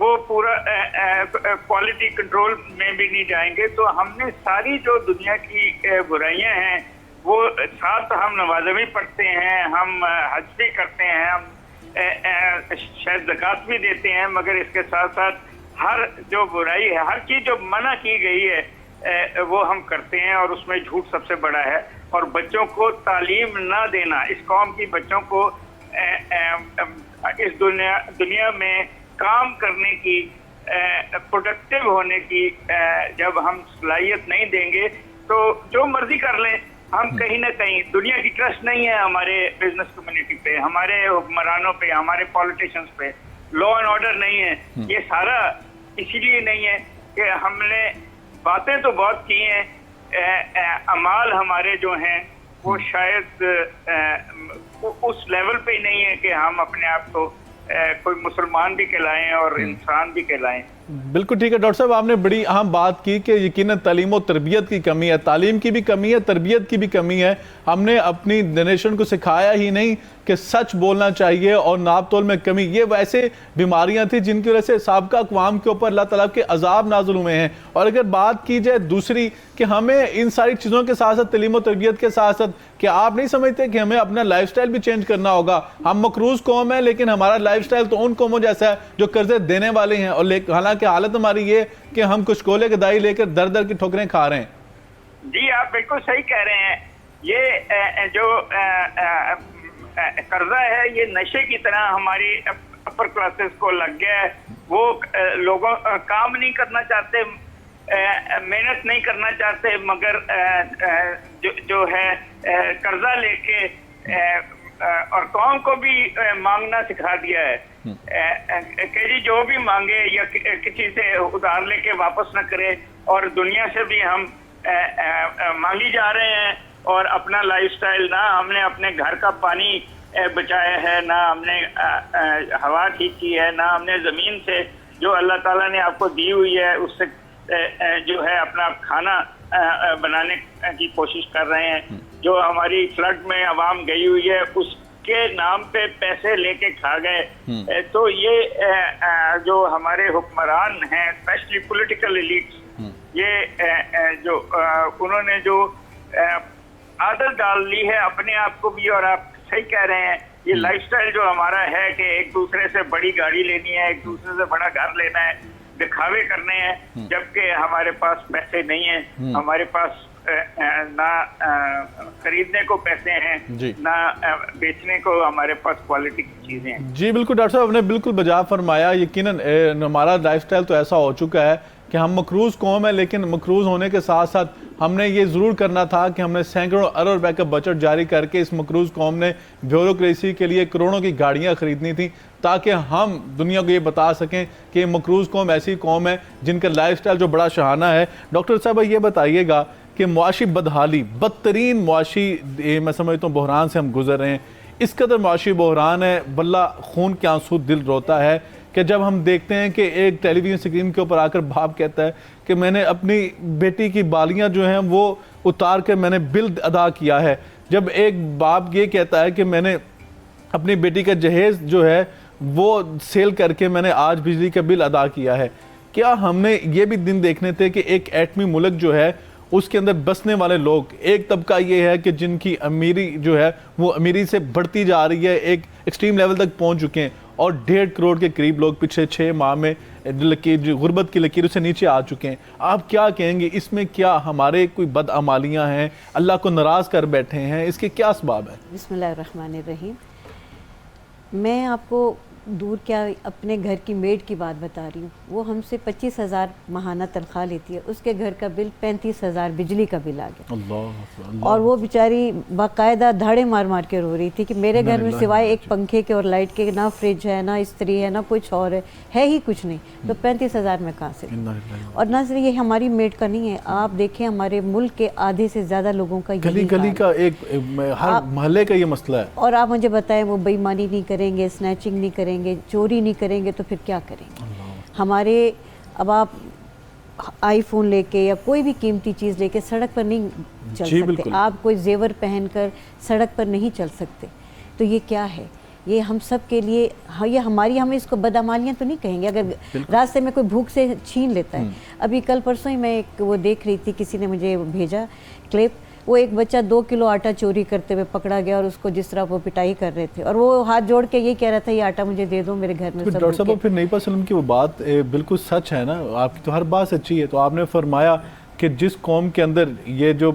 وہ پورا quality control میں بھی نہیں جائیں گے. تو ہم نے ساری جو دنیا کی برائیاں ہیں وہ ساتھ ہم نمازیں بھی پڑھتے ہیں, ہم حج بھی کرتے ہیں, ہم شاید زکوٰۃ بھی دیتے ہیں, مگر اس کے ساتھ ساتھ ہر جو برائی ہے, ہر چیز جو منع کی گئی ہے وہ ہم کرتے ہیں, اور اس میں جھوٹ سب سے بڑا ہے. اور بچوں کو تعلیم نہ دینا, اس قوم کی بچوں کو اس دنیا میں کام کرنے کی, پروڈکٹیو ہونے کی جب ہم صلاحیت نہیں دیں گے تو جو مرضی کر لیں. ہم کہیں نہ کہیں دنیا کی ٹرسٹ نہیں ہے ہمارے بزنس کمیونٹی پہ, ہمارے حکمرانوں پہ, ہمارے پولیٹیشنز پہ. لا اینڈ آرڈر نہیں ہے. یہ سارا اسی لیے نہیں ہے کہ ہم نے باتیں تو بہت کی ہیں, اعمال ہمارے جو ہیں وہ شاید اس لیول پہ ہی نہیں ہے کہ ہم اپنے آپ کو کوئی مسلمان بھی کہلائیں اور انسان بھی کہلائیں. بالکل ٹھیک ہے ڈاکٹر صاحب, آپ نے بڑی اہم بات کی کہ یقیناً تعلیم و تربیت کی کمی ہے, تعلیم کی بھی کمی ہے, تربیت کی بھی کمی ہے. ہم نے اپنی جنریشن کو سکھایا ہی نہیں کہ سچ بولنا چاہیے اور ناپ تول میں کمی. یہ ویسے بیماریاں تھیں جن کی وجہ سے سابقہ اقوام کے اوپر اللہ تعالیٰ کے عذاب نازل ہوئے ہیں. اور اگر بات کی جائے دوسری کہ ہمیں ان ساری چیزوں کے ساتھ ساتھ تعلیم و تربیت کے ساتھ ساتھ, کہ آپ نہیں سمجھتے کہ ہمیں اپنا لائف سٹائل بھی چینج کرنا ہوگا؟ ہم مقروض قوم ہے لیکن ہمارا لائف سٹائل تو ان قوموں جیسا ہے جو قرضے دینے والے ہیں, اور حالانکہ حالت ہماری یہ کہ ہم کچھ کولے کے دائی لے کر در در کی ٹھوکریں کھا رہے ہیں. جی آپ بالکل صحیح کہہ رہے ہیں. یہ جو قرضہ ہے یہ نشے کی طرح ہماری اپر کلاسز کو لگ گیا ہے. وہ لوگوں کام نہیں کرنا چاہتے, محنت نہیں کرنا چاہتے, مگر جو ہے قرضہ لے کے اور قوم کو بھی مانگنا سکھا دیا ہے کہ جی جو بھی مانگے یا کسی سے ادھار لے کے واپس نہ کرے. اور دنیا سے بھی ہم مانگی جا رہے ہیں, اور اپنا لائف سٹائل نہ ہم نے اپنے گھر کا پانی بچایا ہے, نہ ہم نے ہوا ٹھیک کی ہے, نہ ہم نے زمین سے جو اللہ تعالیٰ نے آپ کو دی ہوئی ہے اس سے جو ہے اپنا کھانا بنانے کی کوشش کر رہے ہیں. جو ہماری فلڈ میں عوام گئی ہوئی ہے اس کے نام پہ پیسے لے کے کھا گئے. تو یہ جو ہمارے حکمران ہیں اسپیشلی پولیٹیکل ایلیٹس, یہ جو انہوں نے جو عادت ڈال لی ہے اپنے آپ کو بھی, اور آپ صحیح کہہ رہے ہیں یہ لائف سٹائل جو ہمارا ہے کہ ایک دوسرے سے بڑی گاڑی لینی ہے, ایک دوسرے سے بڑا گھر لینا ہے, دکھاوے کرنے ہیں, جبکہ ہمارے پاس پیسے نہیں ہیں, ہمارے پاس نہ خریدنے کو پیسے ہیں, نہ بیچنے کو ہمارے پاس کوالٹی کی چیزیں ہیں. جی بالکل ڈاکٹر صاحب, آپ نے بالکل بجا فرمایا. یقیناً ہمارا لائف سٹائل تو ایسا ہو چکا ہے کہ ہم مقروض قوم ہے, لیکن مقروض ہونے کے ساتھ ساتھ ہم نے یہ ضرور کرنا تھا کہ ہم نے سینکڑوں ارب روپے کا بجٹ جاری کر کے اس مقروض قوم نے بیوروکریسی کے لیے کروڑوں کی گاڑیاں خریدنی تھی, تاکہ ہم دنیا کو یہ بتا سکیں کہ مقروض قوم ایسی قوم ہے جن کا لائف سٹائل جو بڑا شاہانہ ہے. ڈاکٹر صاحب یہ بتائیے گا کہ معاشی بدحالی, بدترین معاشی میں سمجھتا ہوں بحران سے ہم گزر رہے ہیں. اس قدر معاشی بحران ہے, واللہ خون کے آنسو دل روتا ہے کہ جب ہم دیکھتے ہیں کہ ایک ٹیلی ویژن سکرین کے اوپر آ کر باپ کہتا ہے کہ میں نے اپنی بیٹی کی بالیاں جو ہیں وہ اتار کر میں نے بل ادا کیا ہے. جب ایک باپ یہ کہتا ہے کہ میں نے اپنی بیٹی کا جہیز جو ہے وہ سیل کر کے میں نے آج بجلی کا بل ادا کیا ہے. کیا ہم نے یہ بھی دن دیکھنے تھے کہ ایک ایٹمی ملک جو ہے اس کے اندر بسنے والے لوگ, ایک طبقہ یہ ہے کہ جن کی امیری جو ہے وہ امیری سے بڑھتی جا رہی ہے, ایک ایکسٹریم لیول تک پہنچ چکے ہیں, اور 1.5 کروڑ کے قریب لوگ پچھلے 6 ماہ میں غربت کی لکیروں سے نیچے آ چکے ہیں. آپ کیا کہیں گے, اس میں کیا ہمارے کوئی بدعمالیاں ہیں, اللہ کو ناراض کر بیٹھے ہیں, اس کے کیا اسباب ہیں؟ بسم اللہ الرحمن الرحیم. میں آپ کو دور کیا اپنے گھر کی میڈ کی بات بتا رہی ہوں. وہ ہم سے 25,000 ماہانہ تنخواہ لیتی ہے, اس کے گھر کا بل 35,000 بجلی کا بل آ گیا. اللہ. اور وہ بیچاری باقاعدہ دھاڑے مار مار کے رو رہی تھی کہ میرے گھر میں سوائے ایک پنکھے کے اور لائٹ کے نہ فریج ہے, نہ استری ہے, نہ کچھ اور ہے ہی کچھ نہیں, تو 35,000 میں کہاں سے. اور نہ صرف یہ ہماری میڈ کا نہیں ہے, آپ دیکھیں ہمارے ملک کے آدھے سے زیادہ لوگوں کا گلی گلی کا ایک ہر محلے کا یہ مسئلہ ہے. اور آپ مجھے بتائیں وہ بے ایمانی نہیں کریں گے, سنیچنگ نہیں کریں گے, چوری نہیں کریں گے, تو پھر کیا کریں گے؟ ہمارے اب آپ آئی فون لے کے یا کوئی بھی قیمتی چیز لے کے سڑک پر نہیں چل سکتے, آپ کوئی زیور پہن کر سڑک پر نہیں چل سکتے. تو یہ کیا ہے؟ یہ ہم سب کے لیے یہ ہماری ہم اس کو بدعمالیاں تو نہیں کہیں گے اگر راستے میں کوئی بھوک سے چھین لیتا ہے. ابھی کل پرسوں ہی میں ایک وہ دیکھ رہی تھی, کسی نے مجھے بھیجا کلپ, وہ ایک بچہ 2 کلو آٹا چوری کرتے ہوئے پکڑا گیا اور اس کو جس طرح وہ پٹائی کر رہے تھے اور وہ ہاتھ جوڑ کے یہ کہہ رہا تھا یہ آٹا مجھے دے دو, میرے گھر میں سب ڈاکٹر صاحب پھر نبی پاک صلی اللہ علیہ وسلم کی وہ بات بالکل سچ ہے نا, آپ کی تو ہر بات سچی ہے. تو آپ نے فرمایا کہ جس قوم کے اندر یہ جو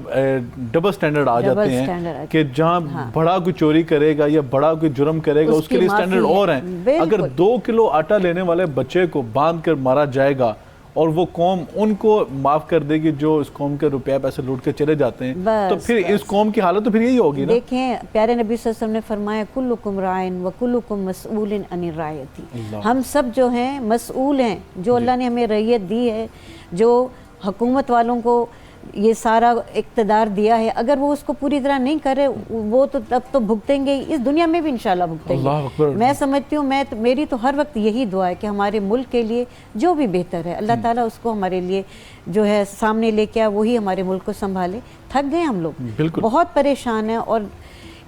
ڈبل سٹینڈرڈ آ جاتے ہیں کہ جہاں بڑا کوئی چوری کرے گا یا بڑا کوئی جرم کرے گا اس کے لیے سٹینڈرڈ اور ہیں. اگر 2 کلو آٹا لینے والے بچے کو باندھ کر مارا جائے گا اور وہ قوم ان کو معاف کر دے گی جو اس قوم کے روپیہ پیسے لوٹ کے چلے جاتے ہیں, تو پھر اس قوم کی حالت تو پھر یہی ہوگی نا. دیکھیں پیارے نبی صلی اللہ علیہ وسلم نے فرمایا کلکم رائن وکلکم مسئول عن رعیتی, ہم سب جو ہیں مسئول ہیں, جو اللہ نے ہمیں رعیت دی ہے, جو حکومت والوں کو یہ سارا اقتدار دیا ہے, اگر وہ اس کو پوری طرح نہیں کرے وہ تو تب تو بھگتیں گے, اس دنیا میں بھی انشاءاللہ بھگتیں گے. میں سمجھتی ہوں میری تو ہر وقت یہی دعا ہے کہ ہمارے ملک کے لیے جو بھی بہتر ہے اللہ تعالیٰ اس کو ہمارے لیے جو ہے سامنے لے کے آ, وہی ہمارے ملک کو سنبھالے. تھک گئے ہم لوگ, بہت پریشان ہیں, اور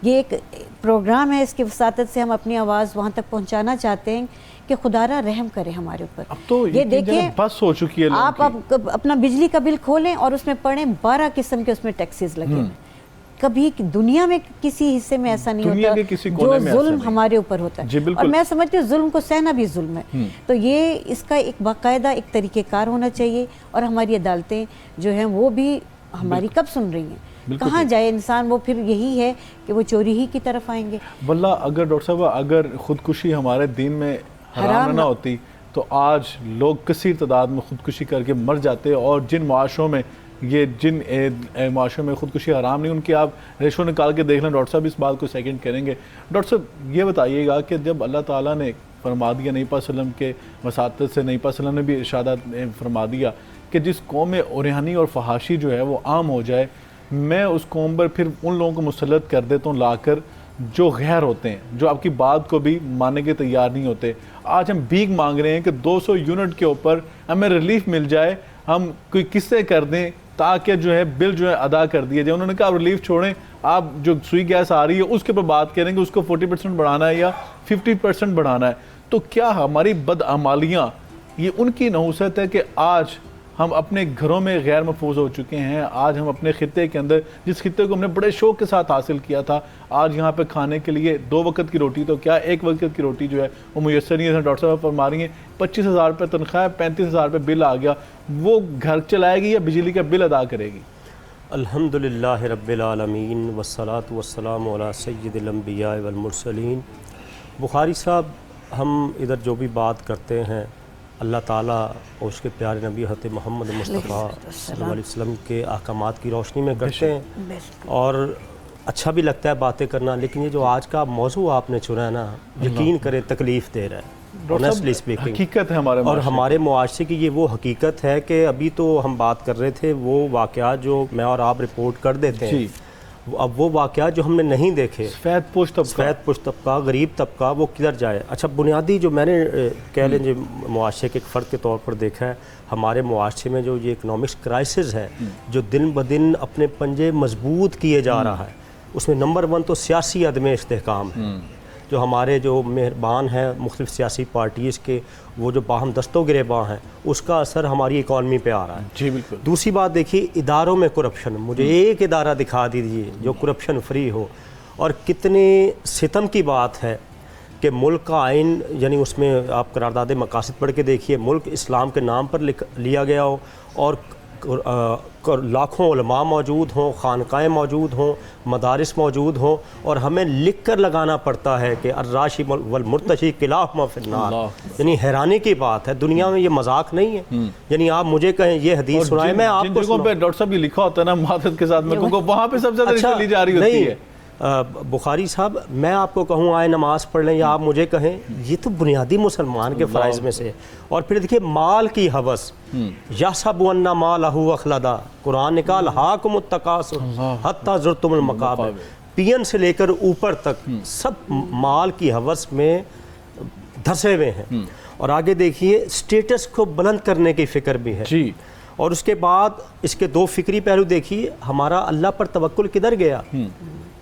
یہ ایک پروگرام ہے, اس کی وساطت سے ہم اپنی آواز وہاں تک پہنچانا چاہتے ہیں کہ خدا را رحم کرے ہمارے اوپر. اب تو یہ دیکھیں بس ہو چکی ہے, آپ اپنا بجلی کا بل کھولیں اور اس میں پڑھیں 12 قسم کے اس میں ٹیکسز لگے ہیں. کبھی دنیا میں کسی حصے میں ایسا نہیں ہوتا جو ظلم ہمارے اوپر ہوتا ہے, اور میں سمجھتی ہوں ظلم کو سہنا بھی ظلم ہے. تو یہ اس کا ایک باقاعدہ ایک طریقہ کار ہونا چاہیے, اور ہماری عدالتیں جو ہیں وہ بھی ہماری کب سن رہی ہیں. کہاں جائے انسان, وہ پھر یہی ہے کہ وہ چوری ہی کی طرف آئیں گے. واللہ اگر ڈاکٹر صاحب اگر خودکشی ہمارے دین میں حرام نہ ہوتی تو آج لوگ کثیر تعداد میں خودکشی کر کے مر جاتے, اور جن معاشروں میں خودکشی حرام نہیں ان کی آپ ریشو نکال کے دیکھ لیں. ڈاکٹر صاحب اس بات کو سیکنڈ کریں گے. ڈاکٹر صاحب یہ بتائیے گا کہ جب اللہ تعالیٰ نے فرما دیا, نبی پاک صلی اللہ علیہ وسلم کے وساطت سے نبی پاک صلی اللہ علیہ وسلم نے بھی ارشادات فرما دیا کہ جس قوم میں اوریانی اور فحاشی جو ہے وہ عام ہو جائے, میں اس قوم پر پھر ان لوگوں کو مسلط کر دیتا ہوں لا کر جو غیر ہوتے ہیں, جو آپ کی بات کو بھی ماننے کے تیار نہیں ہوتے. آج ہم بھیک مانگ رہے ہیں کہ 200 یونٹ کے اوپر ہمیں ریلیف مل جائے, ہم کوئی قصے کر دیں تاکہ جو ہے بل جو ہے ادا کر دیا جائے. انہوں نے کہا ریلیف چھوڑیں, آپ جو سوئی گیس آ رہی ہے اس کے اوپر بات کریں گے, اس کو 40% بڑھانا ہے یا 50% بڑھانا ہے. تو کیا ہماری بدعمالیاں یہ ان کی نحوست ہے کہ آج ہم اپنے گھروں میں غیر محفوظ ہو چکے ہیں. آج ہم اپنے خطے کے اندر, جس خطے کو ہم نے بڑے شوق کے ساتھ حاصل کیا تھا, آج یہاں پہ کھانے کے لیے 2 وقت کی روٹی تو کیا 1 وقت کی روٹی جو ہے وہ میسر نہیں ہے. ڈاکٹر صاحب فرما رہی ہیں 25,000 روپے تنخواہ, 35,000 روپے بل آ گیا, وہ گھر چلائے گی یا بجلی کا بل ادا کرے گی؟ الحمدللہ رب العالمین والصلاة والسلام علی سید الانبیاء والمرسلین. بخاری صاحب, ہم ادھر جو بھی بات کرتے ہیں اللہ تعالیٰ اور اس کے پیارے نبی حضرت محمد مصطفیٰ صلی اللہ علیہ وسلم کے احکامات کی روشنی میں کرتے ہیں, اور اچھا بھی لگتا ہے باتیں کرنا. لیکن یہ جو آج کا موضوع آپ نے چنا ہے نا, یقین کریں تکلیف دے رہا ہے, آنیسٹلی اسپیکنگ حقیقت ہے ہمارے اور ہمارے معاشرے کی یہ وہ حقیقت ہے کہ ابھی تو ہم بات کر رہے تھے وہ واقعات جو میں اور آپ رپورٹ کر دیتے ہیں, اب وہ واقعات جو ہم نے نہیں دیکھے, سفید پوش طبقہ, غریب طبقہ, وہ کدھر جائے. اچھا بنیادی جو میں نے کہہ لیں جو معاشرے کے ایک فرد کے طور پر دیکھا ہے, ہمارے معاشرے میں جو یہ اکنامکس کرائسس ہے جو دن بدن اپنے پنجے مضبوط کیے جا رہا ہے, اس میں نمبر 1 تو سیاسی عدم استحکام ہے. جو ہمارے جو مہربان ہیں مختلف سیاسی پارٹیز کے, وہ جو باہم دست و گریباں ہیں, اس کا اثر ہماری اکانومی پہ آ رہا ہے. جی بالکل. دوسری بات دیکھیے اداروں میں کرپشن, مجھے ایک ادارہ دکھا دیجیے جو کرپشن فری ہو. اور کتنے ستم کی بات ہے کہ ملک کا آئین, یعنی اس میں آپ قرارداد مقاصد پڑھ کے دیکھیے, ملک اسلام کے نام پر لیا گیا ہو, اور لاکھوں علماء موجود ہوں, خانقاہیں موجود ہوں, مدارس موجود ہوں, اور ہمیں لکھ کر لگانا پڑتا ہے کہ الراشی والمرتشی کلاہما فی النار. یعنی حیرانی کی بات ہے, دنیا میں یہ مذاق نہیں ہے. یعنی آپ مجھے کہیں یہ حدیث سنائیں, میں آپ کو جگہوں پہ ڈاکٹر صاحب یہ لکھا ہوتا ہے نا معذرت کے ساتھ میں کہوں وہاں پہ سب سے زیادہ لی جا رہی ہوتی ہے. بخاری صاحب, میں آپ کو کہوں آئے نماز پڑھ لیں, یا آپ مجھے کہیں, یہ تو بنیادی مسلمان کے فرائض میں سے. اور پھر دیکھیے مال کی ہوس, یحسب ان مالہ اخلدا, قرآن نے کہا الہاکم التکاثر حتی زرتم المقابر. پین سے لے کر اوپر تک سب مال کی ہوس میں دھسے ہوئے ہیں. اور آگے دیکھیے سٹیٹس کو بلند کرنے کی فکر بھی ہے. جی. اور اس کے بعد اس کے 2 فکری پہلو دیکھیے, ہمارا اللہ پر توکل کدھر گیا.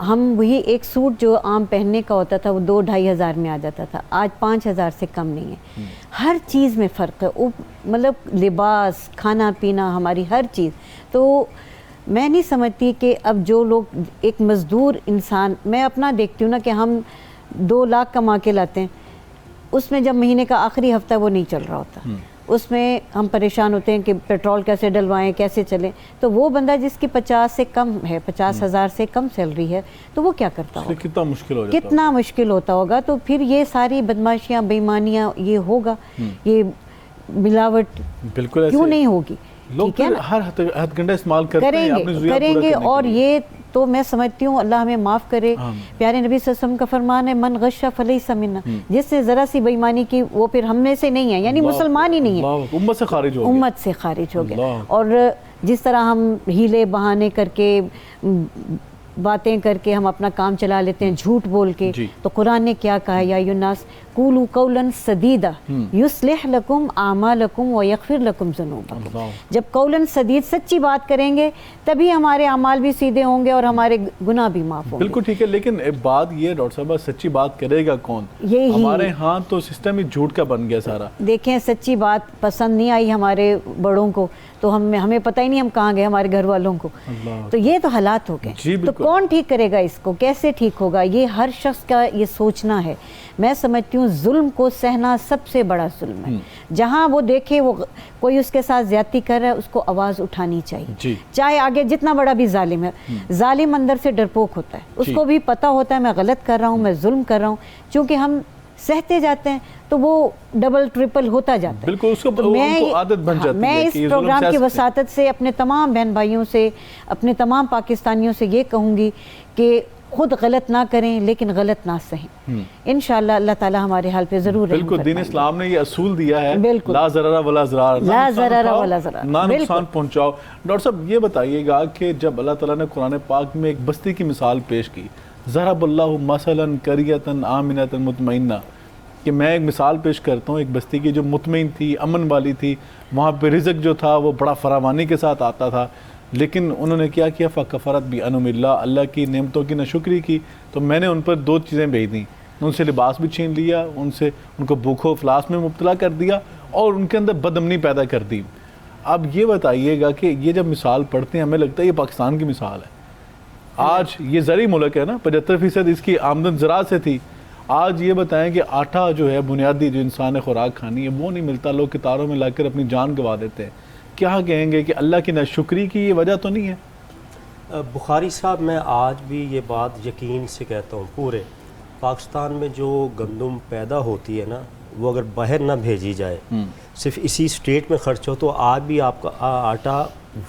ہم وہی ایک سوٹ جو عام پہننے کا ہوتا تھا وہ 2-2.5 ہزار میں آ جاتا تھا، آج 5 ہزار سے کم نہیں ہے. ہر چیز میں فرق ہے، مطلب لباس، کھانا پینا، ہماری ہر چیز. تو میں نہیں سمجھتی کہ اب جو لوگ ایک مزدور انسان، میں اپنا دیکھتی ہوں نا کہ ہم 2 لاکھ کما کے لاتے ہیں، اس میں جب مہینے کا آخری ہفتہ وہ نہیں چل رہا ہوتا، اس میں ہم پریشان ہوتے ہیں کہ پیٹرول کیسے ڈلوائیں، کیسے چلیں. تو وہ بندہ جس کی 50 سے کم ہے، 50 ہزار سے کم سیلری ہے، تو وہ کیا کرتا ہوگا؟ کتنا مشکل ہو جاتا کتنا مشکل ہوتا ہوگا. تو پھر یہ ساری بدماشیاں، بےایمانیاں یہ ہوگا، یہ ملاوٹ بالکل کیوں نہیں ہوگی؟ لوگ ٹھیک ہے نا؟ ہر ہتھ گنڈا استعمال کرتے ہیں اپنی ضروریات کریں پورا گے. کرنے کے اور لیے. یہ تو میں سمجھتی ہوں اللہ ہمیں معاف کرے. پیارے نبی صلی اللہ علیہ وسلم کا فرمان ہے من غش فلیس منا، جس نے ذرا سی بےایمانی کی وہ پھر ہم میں سے نہیں ہے، یعنی مسلمان ہی نہیں ہے، اللہ، امت سے خارج ہو گیا. امت سے خارج ہو گیا. اللہ. اور جس طرح ہم ہیلے بہانے کر کے، باتیں کر کے ہم اپنا کام چلا لیتے ہیں، جھوٹ بول کے، جی. تو قرآن نے کیا کہا، یا ایھا الناس قولوا قولا سدیدا یصلح لکم اعمالکم ویغفر لکم ذنوبکم. اللہ. جب قولاً سدید سچی بات کریں گے تبھی ہمارے اعمال بھی سیدھے ہوں گے اور ہمارے گناہ بھی معاف ہوں گے. بالکل ٹھیک ہے، لیکن بات یہ ڈاکٹر صاحبہ، سچی بات کرے گا کون؟ یہی ہمارے ہاں تو سسٹم ہی جھوٹ کا بن گیا سارا. دیکھیں، سچی بات پسند نہیں آئی ہمارے بڑوں کو تو ہمیں پتہ ہی نہیں ہم کہاں گئے، ہمارے گھر والوں کو. اللہ. تو یہ تو حالات ہو گئے. جی تو بالکل. کون ٹھیک کرے گا اس کو؟ کیسے ٹھیک ہوگا؟ یہ ہر شخص کا یہ سوچنا ہے. میں سمجھتی ہوں ظلم کو سہنا سب سے بڑا ظلم ہے. جہاں وہ دیکھے وہ کوئی اس کے ساتھ زیادتی کر رہا ہے، اس کو آواز اٹھانی چاہیے. جی. چاہے آگے جتنا بڑا بھی ظالم ہے، ظالم اندر سے ڈرپوک ہوتا ہے، اس جی. کو بھی پتہ ہوتا ہے میں غلط کر رہا ہوں، میں ظلم کر رہا ہوں. چونکہ ہم سہتے جاتے ہیں تو وہ ڈبل ٹرپل ہوتا جاتا ہے. بالکل، اس کو تو میں ان کو عادت بن جاتی ہے. میں اس پروگرام کی وساطت سے اپنے تمام بہن بھائیوں سے، اپنے تمام پاکستانیوں سے یہ کہوں گی کہ خود غلط نہ کریں لیکن غلط نہ سہیں. انشاءاللہ اللہ تعالی ہمارے حال پہ ضرور رحم بالکل. دین اسلام نے یہ اصول دیا ہے، بالکل. لا ضرر ولا ضرار، لا ضرر ولا ضرار، نہ نقصان پہنچاؤ. ڈاکٹر صاحب یہ بتائیے گا کہ جب اللہ تعالیٰ نے قرآن پاک میں ایک بستی کی مثال پیش کی، ضرب اللہ مثلا قریۃ آمنۃ مطمئنہ، کہ میں ایک مثال پیش کرتا ہوں ایک بستی کی جو مطمئن تھی، امن والی تھی، وہاں پہ رزق جو تھا وہ بڑا فراوانی کے ساتھ آتا تھا، لیکن انہوں نے کیا کیا؟ فَكَفَرَتْ بِأَنْعُمِ اللَّهِ، اللہ کی نعمتوں کی ناشکری کی، تو میں نے ان پر 2 چیزیں بھیج دیں، ان سے لباس بھی چھین لیا، ان کو بھوک و افلاس میں مبتلا کر دیا، اور ان کے اندر بدامنی پیدا کر دی. اب یہ بتائیے گا کہ یہ جب مثال پڑھتے ہیں ہمیں لگتا ہے یہ پاکستان کی مثال ہے. آج یہ زرعی ملک ہے نا، 75% اس کی آمدن زراعت سے تھی. آج یہ بتائیں کہ آٹا جو ہے بنیادی جو انسان نے خوراک کھانی ہے وہ نہیں ملتا، لوگ کتاروں میں لا کر اپنی جان گوا دیتے ہیں. کیا کہیں گے کہ اللہ کی ناشکری کی یہ وجہ تو نہیں ہے؟ بخاری صاحب، میں آج بھی یہ بات یقین سے کہتا ہوں، پورے پاکستان میں جو گندم پیدا ہوتی ہے نا، وہ اگر باہر نہ بھیجی جائے، صرف اسی اسٹیٹ میں خرچ ہو، تو آج بھی آپ کا آٹا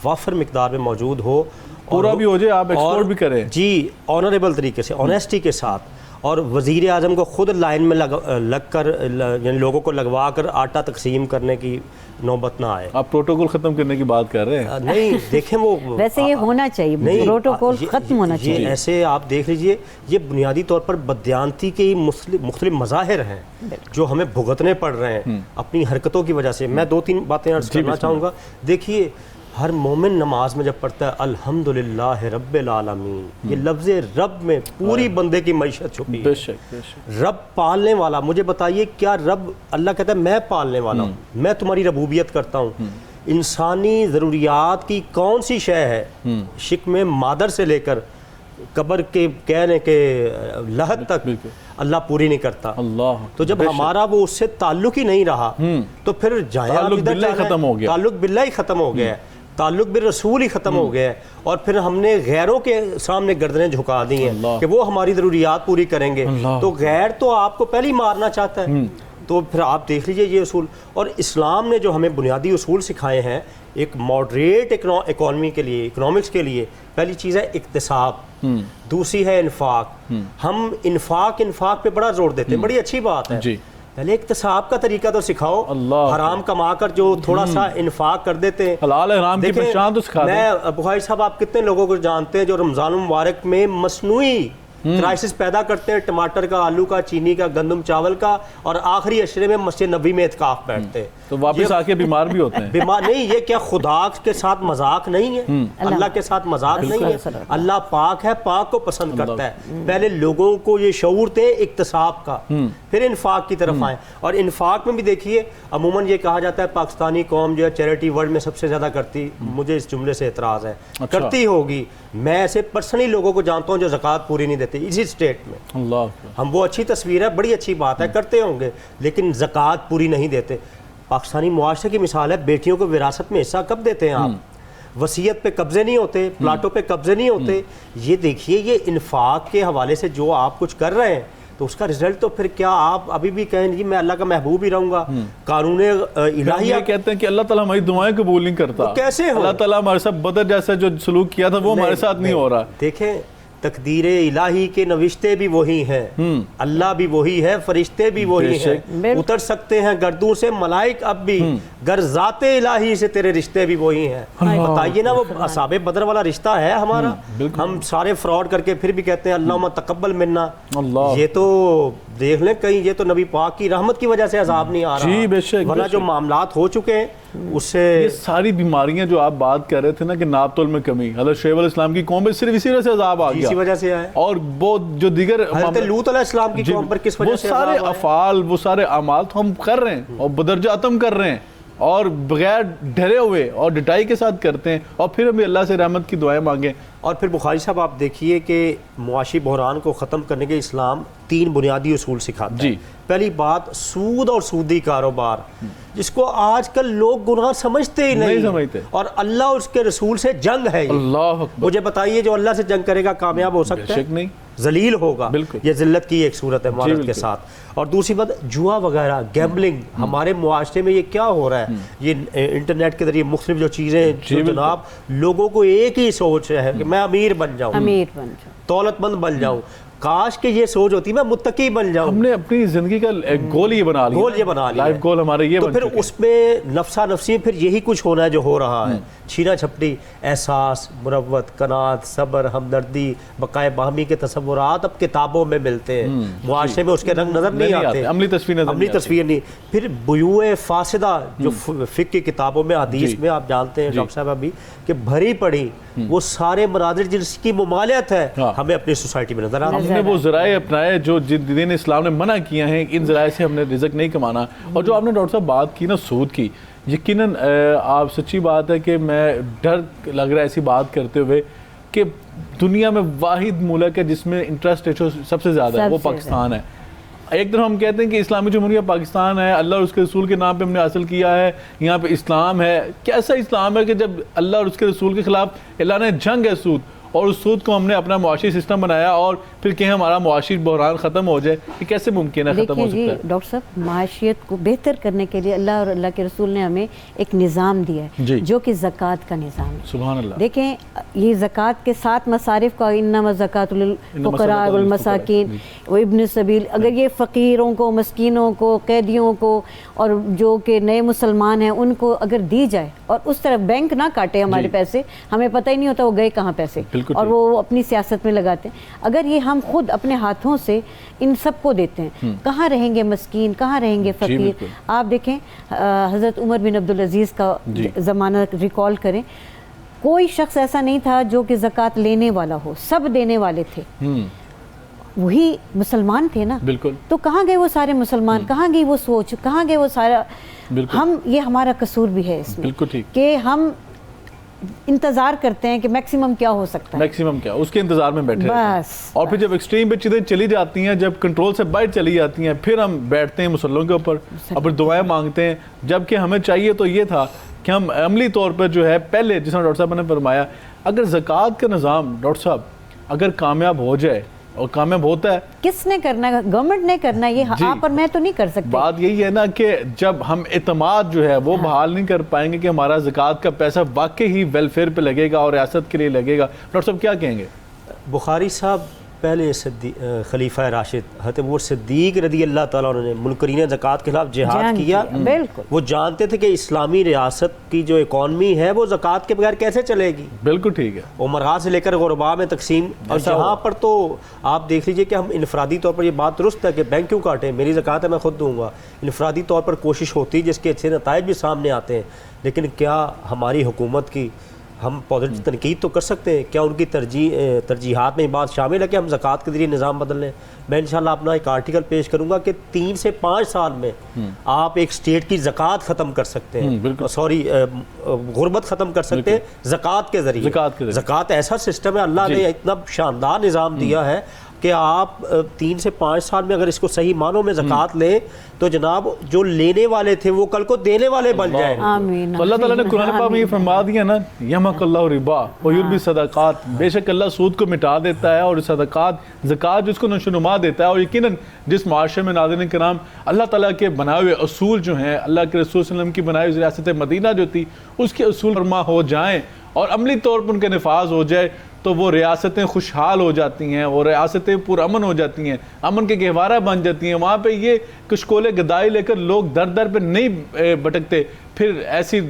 وافر مقدار میں موجود ہو، پورا بھی ہو جائے، آپ ایکسپورٹ بھی کریں. جی، آنریبل طریقے سے، آنیسٹی کے ساتھ. اور وزیر اعظم کو خود لائن میں لگ کر، یعنی لوگوں کو لگوا کر آٹا تقسیم کرنے کی نوبت نہ آئے. آپ پروٹوکول ختم کرنے کی بات کر رہے ہیں؟ نہیں، دیکھیں وہ ویسے یہ ہونا چاہیے، پروٹوکول ختم ہونا چاہیے. یہ ایسے آپ دیکھ لیجئے، یہ بنیادی طور پر بددیانتی کے مختلف مظاہر ہیں جو ہمیں بھگتنے پڑ رہے ہیں اپنی حرکتوں کی وجہ سے. میں 2-3 باتیں عرض کرنا چاہوں گا. دیکھیے، ہر مومن نماز میں جب پڑھتا ہے الحمدللہ رب العالمین، یہ لفظ رب میں پوری بندے کی معیشت چھپی ہے. بے شک بے شک. رب پالنے والا. مجھے بتائیے، کیا رب، اللہ کہتا ہے میں پالنے والا ہوں، میں تمہاری ربوبیت کرتا ہوں. انسانی ضروریات کی کون سی شے ہے شکم مادر سے لے کر قبر کے کہنے کے لحد تک اللہ پوری نہیں کرتا؟ اللہ. تو جب ہمارا وہ اس سے تعلق ہی نہیں رہا تو پھر جائیں، تعلق باللہ ختم ہو گیا. تعلق باللہ ہی ختم ہو گیا ہے، تعلق بالرسول ہی ختم ہو گیا ہے. اور پھر ہم نے غیروں کے سامنے گردنیں جھکا دی ہیں کہ وہ ہماری ضروریات پوری کریں گے. تو غیر تو آپ کو پہلے ہی مارنا چاہتا ہے. تو پھر آپ دیکھ لیجئے یہ اصول. اور اسلام نے جو ہمیں بنیادی اصول سکھائے ہیں ایک ماڈریٹ اکانومی کے لیے، اکنامکس کے لیے، پہلی چیز ہے اقتصاب، دوسری ہے انفاق. ہم انفاق پہ بڑا زور دیتے ہیں، بڑی اچھی بات ہے. پہلے اقتصاب کا طریقہ تو سکھاؤ. حرام کما کر جو تھوڑا سا انفاق کر دیتے ہیں، حلال حرام کی پہچان تو سکھا دیں. میں بخاری صاحب، آپ کتنے لوگوں کو جانتے ہیں جو رمضان المبارک میں مصنوعی کرائسس پیدا کرتے ہیں، ٹماٹر کا، آلو کا، چینی کا، گندم چاول کا، اور آخری عشرے میں مسجد نبوی میں اعتکاف بیٹھتے ہیں. تو واپس آ کے بیمار بھی ہوتے ہیں. بیمار نہیں, یہ کیا خدا کے ساتھ مذاق نہیں ہے؟ اللہ کے ساتھ مذاق نہیں ہے. اللہ پاک ہے, پاک کو پسند کرتا ہے. پہلے لوگوں کو یہ شعور دے اکتساب کا, پھر انفاق کی طرف آئیں. اور انفاق میں بھی دیکھیے عموماً یہ کہا جاتا ہے پاکستانی قوم جو ہے چیریٹی ورلڈ میں سب سے زیادہ کرتی. مجھے اس جملے سے اعتراض ہے. کرتی ہوگی, میں ایسے پرسنلی لوگوں کو جانتا ہوں جو زکوٰۃ پوری نہیں دیتے اسی اسٹیٹ میں. اللہ, ہم وہ اچھی تصویر ہے, بڑی اچھی بات ہے, کرتے ہوں گے, لیکن زکوٰۃ پوری نہیں دیتے. پاکستانی معاشرے کی مثال ہے, بیٹیوں کو وراثت میں حصہ کب دیتے ہیں آپ؟ وصیت پہ قبضے نہیں ہوتے, پلاٹوں پہ قبضے نہیں ہوتے. یہ دیکھیے, یہ انفاق کے حوالے سے جو آپ کچھ کر رہے ہیں تو اس کا رزلٹ تو پھر کیا آپ ابھی بھی کہیں جی میں اللہ کا محبوب ہی رہوں گا؟ قانون الہی یہ کہتے ہیں کہ اللہ تعالیٰ ہماری دعائیں قبول نہیں کرتا. کیسے ہو؟ اللہ تعالیٰ ہمارے ساتھ بدر جیسا جو سلوک کیا تھا وہ ہمارے ساتھ نہیں ہو رہا. دیکھیں تقدیر الہی کے نوشتے بھی وہی ہیں, اللہ بھی وہی ہے, فرشتے بھی وہی ہیں, اتر سکتے ہیں گردوں سے ملائک اب بھی, گر ذات الہی سے تیرے رشتے بھی وہی ہیں. بتائیے نا, وہ اصحاب بدر والا رشتہ ہے ہمارا. ہم سارے فراڈ کر کے پھر بھی کہتے ہیں اللہم تقبل منا. یہ تو دیکھ لیں کہیں یہ تو نبی پاک کی رحمت کی وجہ سے عذاب نہیں آ رہا, ورنہ جو معاملات ہو چکے ہیں اس سے. یہ ساری بیماریاں جو آپ بات کر رہے تھے نا کہ ناپتول میں کمی, حضرت شعیب علیہ السلام کی قوم پہ صرف اسی وجہ سے عذاب آ گیا, اسی وجہ سے آئے. اور وہ جو دیگر حضرت لوط علیہ السلام کی قوم پر کس وجہ سے وہ سارے افعال, وہ سارے اعمال تو ہم کر رہے ہیں اور بدرجاتم کر رہے ہیں اور بغیر ڈرے ہوئے اور ڈٹائی کے ساتھ کرتے ہیں, اور پھر ہم اللہ سے رحمت کی دعائیں مانگیں. اور پھر بخاری صاحب آپ دیکھیے کہ معاشی بحران کو ختم کرنے کے اسلام 3 بنیادی اصول سکھاتا ہے. پہلی بات سود اور سودی کاروبار, جس کو آج کل لوگ گناہ سمجھتے ہی نہیں سمجھتے, اور اللہ اور اس کے رسول سے جنگ ہے. اللہ اکبر. مجھے بتائیے جو اللہ سے جنگ کرے گا کامیاب ہو سکتا ہے؟ نہیں, ذلیل ہوگا. یہ ذلت کی ایک صورت ہے معاشرت کے ساتھ. اور دوسری بات جوا وغیرہ, گیمبلنگ. ہمارے معاشرے میں یہ کیا ہو رہا ہے؟ یہ انٹرنیٹ کے ذریعے مختلف جو چیزیں جناب, لوگوں کو ایک ہی سوچ ہے کہ میں امیر بن جاؤں, دولت مند بن جاؤں. کاش کہ یہ سوچ ہوتی میں متقی بن جاؤں. ہم نے اپنی زندگی کا گول یہ بنا لیا, لائف گول ہمارے یہ. تو پھر اس میں نفسا نفسی پھر یہی کچھ ہونا ہے جو ہو رہا ہے. چھینا چھپٹی, احساس, مروت, قناعت, صبر, ہمدردی, بقائے باہمی کے تصورات اب کتابوں میں ملتے ہیں. معاشرے میں اس کے رنگ نظر نہیں آتے, عملی تصویر نہیں. پھر بیوع فاسدہ جو فقہ کی کتابوں میں, حدیث میں آپ جانتے ہیں ڈاکٹر صاحب ابھی کہ بھری پڑی وہ سارے مناظر جس کی ممالیت ہے ہمیں اپنی سوسائٹی میں نظر آتا ہے. ہم نے وہ ذرائع اپنائے جو دین اسلام نے منع کیا ہیں, ان ذرائع سے ہم نے رزق نہیں کمانا. اور جو آپ نے ڈاکٹر صاحب بات کی نا سود کی, یقیناً آپ سچی بات ہے کہ میں ڈر لگ رہا ہے ایسی بات کرتے ہوئے کہ دنیا میں واحد ملک ہے جس میں انٹرسٹ ریشو سب سے زیادہ ہے, وہ پاکستان ہے. ایک طرف ہم کہتے ہیں کہ اسلامی جمہوریہ پاکستان ہے, اللہ اور اس کے رسول کے نام پہ ہم نے حاصل کیا ہے, یہاں پہ اسلام ہے. کیسا اسلام ہے کہ جب اللہ اور اس کے رسول کے خلاف اعلان جنگ ہے سود, اور اس سود کو ہم نے اپنا معاشی سسٹم بنایا, اور پھر کہیں ہمارا معاشی بحران ختم ہو جائے, یہ کیسے ممکن ہے ختم ہو سکتا ہے؟ ڈاکٹر صاحب معاشیت کو بہتر کرنے کے لیے اللہ اور اللہ کے رسول نے ہمیں ایک نظام دیا ہے جو کہ زکوٰۃ کا نظام ہے. سبحان اللہ. دیکھیں یہ زکوٰۃ کے 7 مصارف کا, انما الزکوٰۃ للفقراء والمساکین وابن السبیل. اگر یہ فقیروں کو, مسکینوں کو, قیدیوں کو اور جو کہ نئے مسلمان ہیں ان کو اگر دی جائے, اور اس طرح بینک نہ کاٹے ہمارے پیسے, ہمیں پتہ ہی نہیں ہوتا وہ گئے کہاں پیسے, اور وہ اپنی سیاست میں لگاتے ہیں. اگر یہ ہم خود اپنے ہاتھوں سے ان سب کو دیتے ہیں, کہاں رہیں گے مسکین, کہاں رہیں گے فقیر؟ آپ دیکھیں حضرت عمر بن عبدالعزیز کا زمانہ ریکال کریں, کوئی شخص ایسا نہیں تھا جو کہ زکوٰۃ لینے والا ہو, سب دینے والے تھے. وہی مسلمان تھے نا, تو کہاں گئے وہ سارے مسلمان, کہاں گئی وہ سوچ, کہاں گئے وہ سارا. ہم یہ ہمارا قصور بھی ہے اس میں کہ ہم انتظار کرتے ہیں کہ میکسیمم کیا ہو سکتا ہے, میکسیمم کیا, اس کے انتظار میں بیٹھے بس. اور پھر جب ایکسٹریم پہ چیزیں چلی جاتی ہیں, جب کنٹرول سے باہر چلی جاتی ہیں, پھر ہم بیٹھتے ہیں مسلوں کے اوپر اور پھر دعائیں مانگتے ہیں. جبکہ ہمیں چاہیے تو یہ تھا کہ ہم عملی طور پر جو ہے پہلے, جس طرح ڈاکٹر صاحب نے فرمایا, اگر زکوٰۃ کا نظام ڈاکٹر صاحب اگر کامیاب ہو جائے, اور کامیاب ہوتا ہے, کس نے کرنا ہے؟ گورنمنٹ نے کرنا ہے, یہ آپ اور میں تو نہیں کر سکتے. بات یہی ہے نا کہ جب ہم اعتماد جو ہے وہ بحال نہیں کر پائیں گے کہ ہمارا زکوٰۃ کا پیسہ واقعی ہی ویلفیئر پہ لگے گا اور ریاست کے لیے لگے گا. ڈاکٹر صاحب کیا کہیں گے؟ بخاری صاحب پہلے خلیفہ راشد حضرت ابو صدیق رضی اللہ تعالیٰ عنہ نے منکرین زکوٰۃ کے خلاف جہاد کیا. بالکل وہ جانتے تھے کہ اسلامی ریاست کی جو اکانومی ہے وہ زکوٰۃ کے بغیر کیسے چلے گی. بالکل ٹھیک ہے. عمرہ سے لے کر غربا میں تقسیم. اور جہاں پر تو آپ دیکھ لیجئے کہ ہم انفرادی طور پر یہ بات درست ہے کہ بینک کیوں کاٹیں, میری زکوٰۃ ہے میں خود دوں گا. انفرادی طور پر کوشش ہوتی جس کے اچھے نتائج بھی سامنے آتے ہیں, لیکن کیا ہماری حکومت کی ہم پازیٹیو تنقید تو کر سکتے ہیں, کیا ان کی ترجیحات میں بات شامل ہے کہ ہم زکوٰۃ کے ذریعے نظام بدل لیں. میں انشاءاللہ اپنا ایک آرٹیکل پیش کروں گا کہ 3 سے 5 سال میں آپ ایک اسٹیٹ کی زکوٰۃ ختم کر سکتے ہیں, سوری غربت ختم کر سکتے ہیں زکوٰۃ کے ذریعے. زکوٰۃ ایسا سسٹم ہے, اللہ نے اتنا شاندار نظام دیا ہے کہ آپ 3 سے 5 سال میں اگر اس کو صحیح معنوں میں زکوٰۃ لیں تو جناب جو لینے والے تھے وہ کل کو دینے والے بن جائیں. آمین. اللہ تعالیٰ نے قرآن پاک میں یہ فرما دیا نا, یمحق اللہ ربا ویربی صدقات, بے شک اللہ سود کو مٹا دیتا ہے اور صدقات زکوٰۃ جس کو نشوونما دیتا ہے. اور یقیناً جس معاشرے میں ناظرین کرام اللہ تعالیٰ کے بنائے ہوئے اصول جو ہیں, اللہ کے رسول صلی اللہ علیہ وسلم کی بنائی ہوئی ریاست مدینہ جو تھی اس کے اصول فرما ہو جائیں اور عملی طور پر ان کے نفاذ ہو جائے تو وہ ریاستیں خوشحال ہو جاتی ہیں, وہ ریاستیں پرامن ہو جاتی ہیں, امن کے گہوارہ بن جاتی ہیں. وہاں پہ یہ کشکول گدائی لے کر لوگ در در پہ نہیں بھٹکتے. پھر ایسی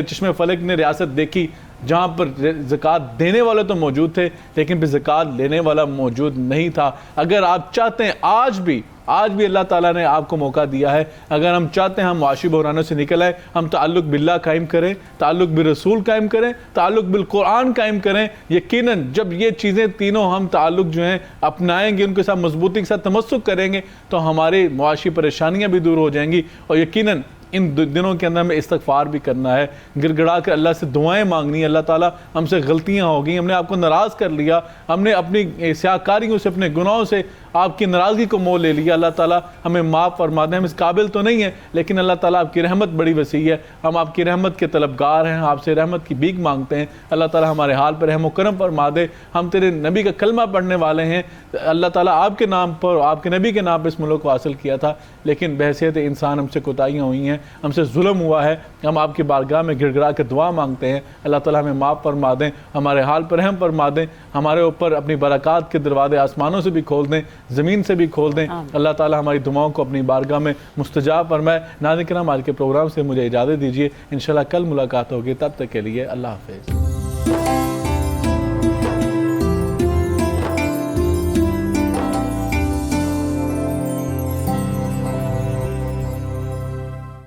چشمے فلک نے ریاست دیکھی جہاں پر زکوٰۃ دینے والے تو موجود تھے لیکن پھر زکوٰۃ لینے والا موجود نہیں تھا. اگر آپ چاہتے ہیں آج بھی اللہ تعالیٰ نے آپ کو موقع دیا ہے, اگر ہم چاہتے ہیں ہم معاشی بحرانوں سے نکل آئیں, ہم تعلق باللہ قائم کریں, تعلق بالرسول قائم کریں, تعلق بالقرآن قائم کریں, یقیناً جب یہ چیزیں تینوں ہم تعلق جو ہیں اپنائیں گے, ان کے ساتھ مضبوطی کے ساتھ تمسک کریں گے تو ہماری معاشی پریشانیاں بھی دور ہو جائیں گی. اور یقیناً ان دنوں کے اندر ہمیں استغفار بھی کرنا ہے, گر گڑا کر اللہ سے دعائیں مانگنی ہے. اللہ تعالیٰ ہم سے غلطیاں ہو گئیں, ہم نے آپ کو ناراض کر لیا, ہم نے اپنی سیاکاریوں سے اپنے گناہوں سے آپ کی ناراضگی کو مول لے لیا. اللہ تعالیٰ ہمیں معاف فرما دیں. ہم اس قابل تو نہیں ہیں لیکن اللہ تعالیٰ آپ کی رحمت بڑی وسیع ہے, ہم آپ کی رحمت کے طلبگار ہیں, آپ سے رحمت کی بھیک مانگتے ہیں. اللہ تعالیٰ ہمارے حال پر رحم و کرم فرما دے. ہم تیرے نبی کا کلمہ پڑھنے والے ہیں. اللہ تعالیٰ آپ کے نام پر, آپ کے نبی کے نام پر اس ملک کو حاصل کیا تھا لیکن بحیثیت انسان ہم سے کوتاہیاں ہوئی ہیں, ہم سے ظلم ہوا ہے. ہم آپ کی بارگاہ میں گڑ گڑا کے دعا مانگتے ہیں. اللہ تعالیٰ ہمیں معاف فرما دیں, ہمارے حال پر رحم فرما دیں, ہمارے اوپر اپنی برکات کے دروازے آسمانوں سے بھی کھول دیں, زمین سے بھی کھول دیں. اللہ تعالیٰ ہماری دعاؤں کو اپنی بارگاہ میں مستجاب فرمائے. ناظرین کرام آج کے پروگرام سے مجھے اجازت دیجیے, انشاءاللہ کل ملاقات ہوگی. تب تک کے لیے اللہ حافظ.